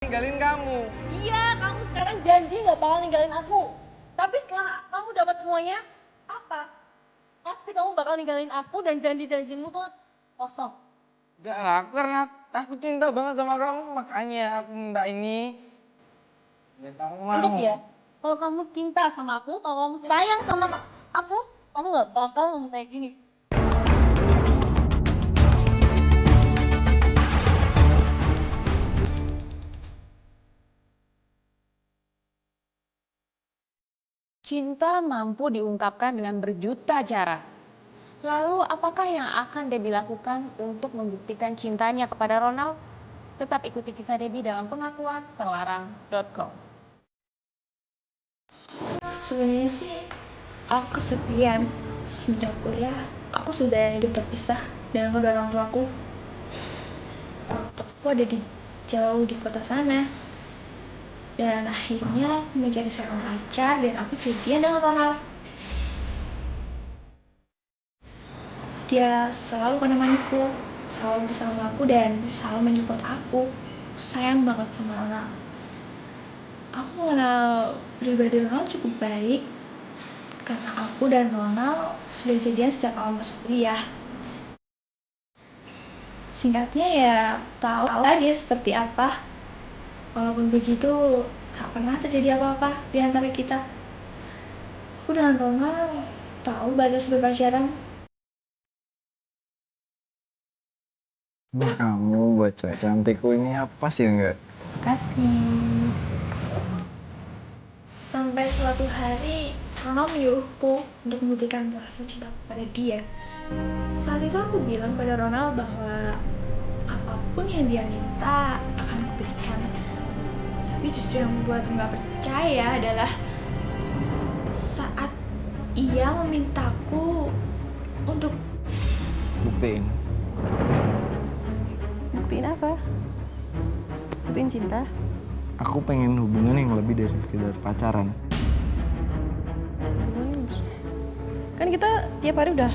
Ninggalin kamu. Iya, kamu sekarang janji gak bakal ninggalin aku. Tapi setelah kamu dapat semuanya, apa? Pasti kamu bakal ninggalin aku dan janji-janjimu tuh kosong. Enggak lah, karena aku cinta banget sama kamu, makanya aku minta ini. Dan kamu mau. Ingat ya, kalau kamu cinta sama aku, kalau kamu sayang sama aku, kamu gak bakal ngomong kayak gini. Cinta mampu diungkapkan dengan berjuta cara. Lalu, apakah yang akan Debbie lakukan untuk membuktikan cintanya kepada Ronald? Tetap ikuti kisah Debbie dalam pengakuan terlarang.com. Sebenarnya sih aku kesepian. Sejak kuliah aku sudah hidup terpisah dengan kedua orang tuaku. Orang tuaku ada jauh di kota sana. Dan akhirnya aku mencari seorang pacar dan aku jadian dengan Ronald. Dia selalu menemaniku, selalu bersama aku dan selalu mensupport aku. Aku sayang banget sama Ronald. Aku mengenal pribadi Ronald cukup baik karena aku dan Ronald sudah jadian sejak awal masuk kuliah. Singkatnya ya, tahu lah dia seperti apa. Walaupun begitu, tak pernah terjadi apa-apa di antara kita. Aku dan Ronald tahu batas berpacaran. Kamu buat cewek cantikku ini apa sih enggak? Kasih. Sampai suatu hari, Ronald menyuruhku untuk membuktikan rasa cinta pada dia. Saat itu aku bilang pada Ronald bahwa apapun yang dia minta akan aku berikan. Tapi justru yang membuat aku gak percaya adalah saat ia memintaku untuk Buktiin. Buktiin apa? Buktiin cinta? Aku pengen hubungan yang lebih dari sekedar pacaran. Kan kita tiap hari udah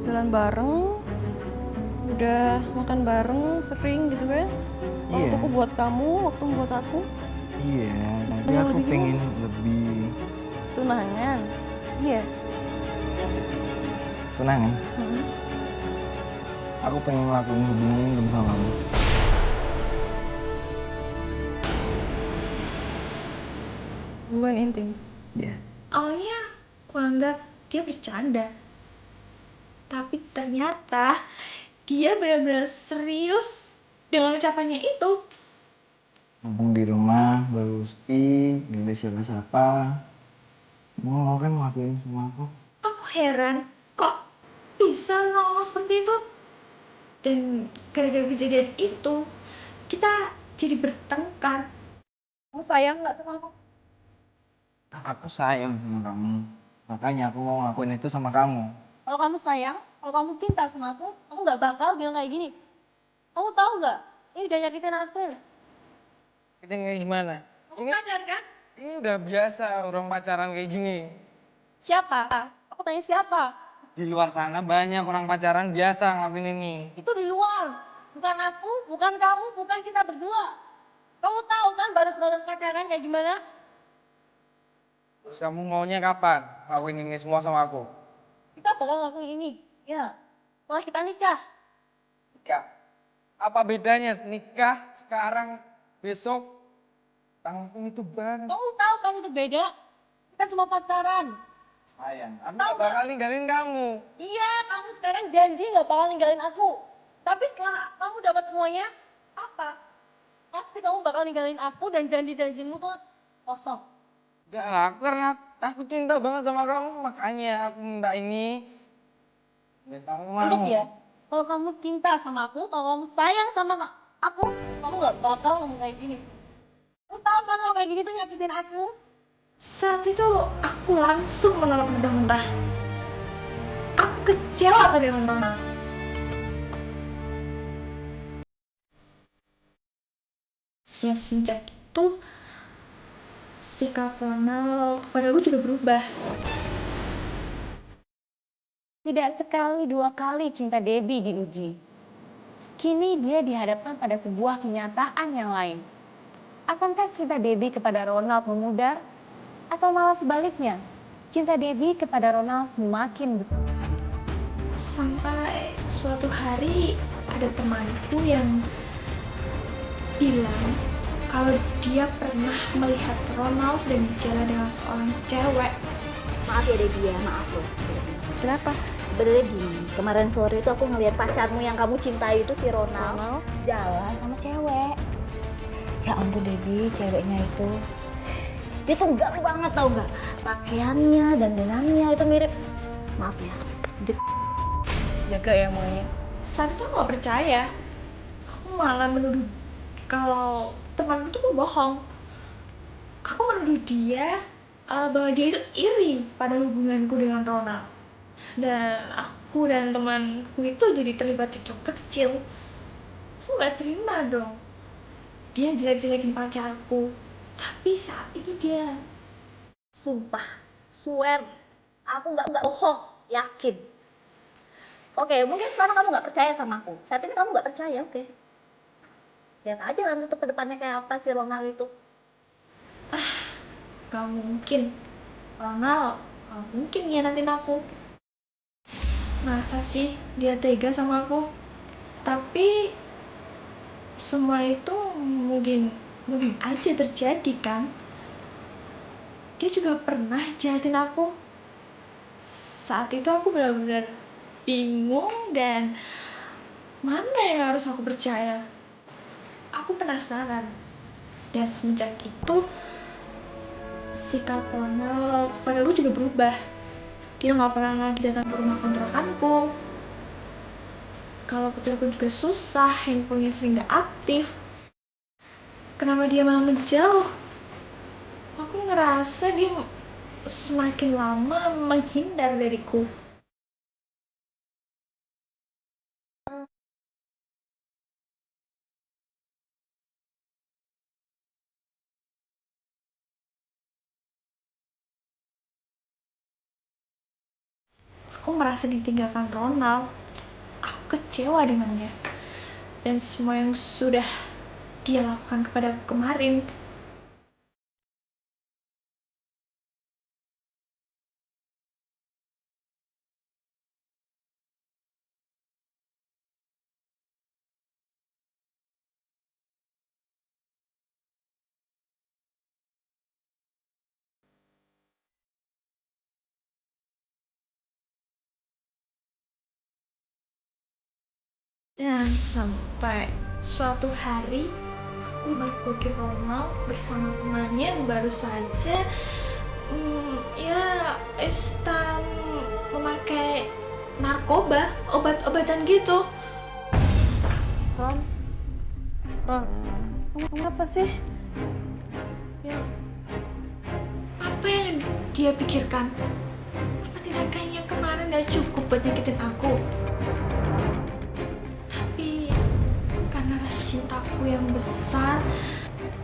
jalan bareng, udah makan bareng sering gitu kan. Iya. Waktuku buat kamu, waktu buat aku. Iya, tapi Yang aku lebih pengen lebih Tunangan. Iya. tunangan. Aku pengen ngelakuin hubungan ini bersama kamu. Hubungan intim. Iya. awalnya aku anggap dia bercanda. Tapi ternyata dia benar-benar serius dengan ucapannya itu. Mumpung di rumah, baru sepi, gak ada siapa-siapa. Mau kan ngelakuin sama aku? Aku heran, kok bisa ngomong seperti itu? Dan gara-gara kejadian itu, kita jadi bertengkar. Kamu sayang nggak sama aku? Aku sayang sama kamu. Makanya aku mau ngelakuin itu sama kamu. Kalau kamu sayang, kalau kamu cinta sama aku gak bakal bilang kayak gini. Kamu tahu nggak? Ini udah nyakitin aku. Kita kayak gimana? Kamu sadar kan? Ini udah biasa orang pacaran kayak gini. Siapa? Aku tanya siapa? Di luar sana banyak orang pacaran biasa ngelakuin ini. Itu di luar. Bukan aku, bukan kamu, bukan kita berdua. Kamu tahu kan batas-batas pacaran kayak gimana? Terus kamu maunya kapan ngelakuin ini semua sama aku? Kita bakal ngelakuin ini. Ya. Setelah kita nikah. Nikah. Apa bedanya nikah sekarang, besok? Tanggung itu banget. Kamu tahu kan itu beda? Kita cuma pacaran. Sayang, aku Tahu gak bakal ninggalin kamu. Iya, kamu sekarang janji gak bakal ninggalin aku. Tapi setelah kamu dapat semuanya, apa? Pasti kamu bakal ninggalin aku dan janji-janjimu tuh kosong. Enggak lah, karena aku cinta banget sama kamu, makanya aku minta ini. Dan kamu mau. Ingat ya, kalau kamu cinta sama aku, kalau kamu sayang sama aku, kamu gak bakal ngomong kayak gini. Kamu tahu kan kalau kayak gini tuh nyakitin aku? Saat itu aku langsung menolak mentah-mentah. Aku kecewa pada Ronald. Ya sejak itu sikap Ronald kepada aku juga berubah. Tidak sekali dua kali cinta Debbie diuji. Kini dia dihadapkan pada sebuah kenyataan yang lain. Akankah cinta Debbie kepada Ronald memudar? Atau malah sebaliknya, cinta Debbie kepada Ronald semakin besar? Sampai suatu hari ada temanku yang bilang kalau dia pernah melihat Ronald sedang jalan dengan seorang cewek. Maaf ya Debbie ya, maaf loh sebelumnya. Kenapa? Sebenarnya gini, kemarin sore itu aku ngeliat pacarmu yang kamu cintai itu si Ronald jalan sama cewek. Ya ampun Debbie, ceweknya itu dia tuh gaul banget tau nggak? Pakaiannya dan dandanannya itu mirip, maaf ya, Jaga ya maunya. Saat itu aku gak percaya. Aku malah menuduh kalau temanku tuh bohong. Aku menuduh dia bahwa dia itu iri pada hubunganku dengan Ronald. Dan aku dan temanku itu jadi terlibat cekcok kecil. Aku gak terima dong. Dia jelek-jelekin pacarku. Tapi saat itu dia sumpah, swear, aku nggak bohong, yakin. Oke, mungkin sekarang kamu nggak percaya sama aku. Saat ini kamu nggak percaya, oke? Lihat aja nanti tuh ke depannya kayak apa si Ronald itu. gak mungkin. Ronald gak mungkin ngianatin aku. Masa sih dia tega sama aku? Tapi semua itu mungkin aja terjadi kan? Dia juga pernah jahatin aku. Saat itu aku benar-benar bingung dan mana yang harus aku percaya. Aku penasaran. Dan semenjak itu sikap Ronald kepada aku juga berubah. Dia nggak pernah lagi datang ke rumah kontrakanku. Kalau ke telepon juga susah, handphonenya sering gak aktif. Kenapa dia malah menjauh? Aku ngerasa dia semakin lama menghindar dariku. Aku merasa ditinggalkan Ronald. Aku kecewa dengannya. Dan semua yang sudah dia lakukan kepada aku kemarin. Dan sampai suatu hari aku mergoki Ronald bersama temannya yang baru saja sedang memakai narkoba, obat-obatan gitu. Ron, kamu apa sih? Ya, Apa yang dia pikirkan? Apa tindakannya kemarin gak cukup buat nyakitin aku? Tapi karena rasa cintaku yang besar,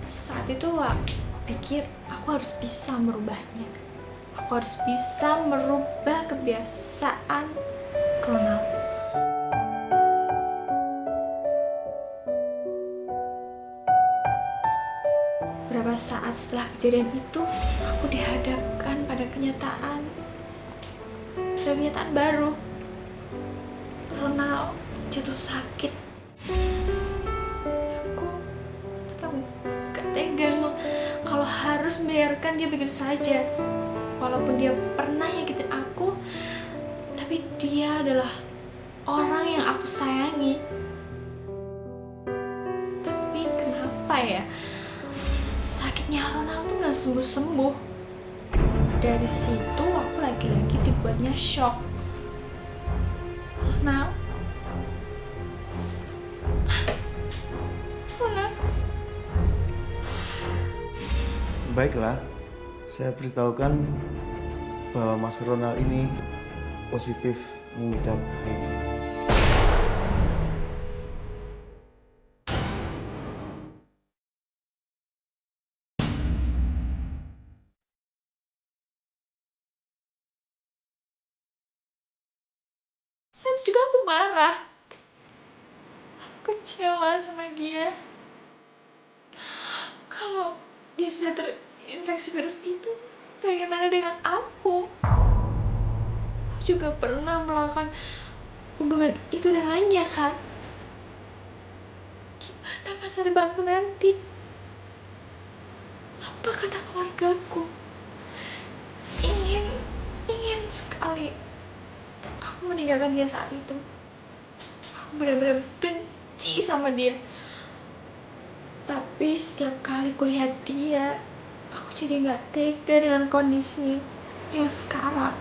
saat itu aku pikir aku harus bisa merubahnya. Aku harus bisa merubah kebiasaan Ronald. Beberapa saat setelah kejadian itu, aku dihadapkan pada kenyataan baru. Ronald jatuh sakit. Aku tetap gak tega kalau harus membiarkan dia begitu saja. Walaupun dia pernah nyakitin aku, tapi dia adalah orang yang aku sayangi. Tapi kenapa ya? Sakitnya Ronald tuh gak sembuh-sembuh. Dari situ aku lagi-lagi dibuatnya shock. Ronald. Baiklah, saya beritahukan bahwa Mas Ronald ini positif mengidap HIV. Saat juga aku marah. Aku kecewa sama dia. Kalau dia sudah terinfeksi virus itu, bagaimana dengan aku? Aku juga pernah melakukan hubungan itu dengannya kan. Gimana masa depanku nanti? Apa kata keluargaku? Ingin sekali aku meninggalkan dia saat itu. Aku benar-benar benci sama dia. Tapi setiap kali kulihat dia, aku jadi nggak tega dengan kondisi yang sekarang.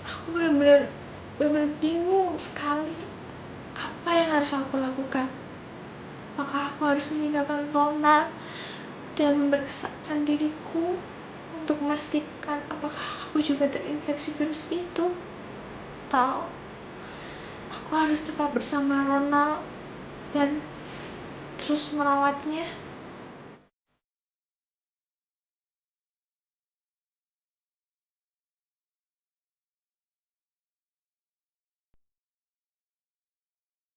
Aku benar-benar bingung sekali. Apa yang harus aku lakukan? Apakah aku harus meninggalkan Rona dan memeriksakan diriku untuk memastikan apakah aku juga terinfeksi virus itu? Atau aku harus tetap bersama Ronald dan terus merawatnya?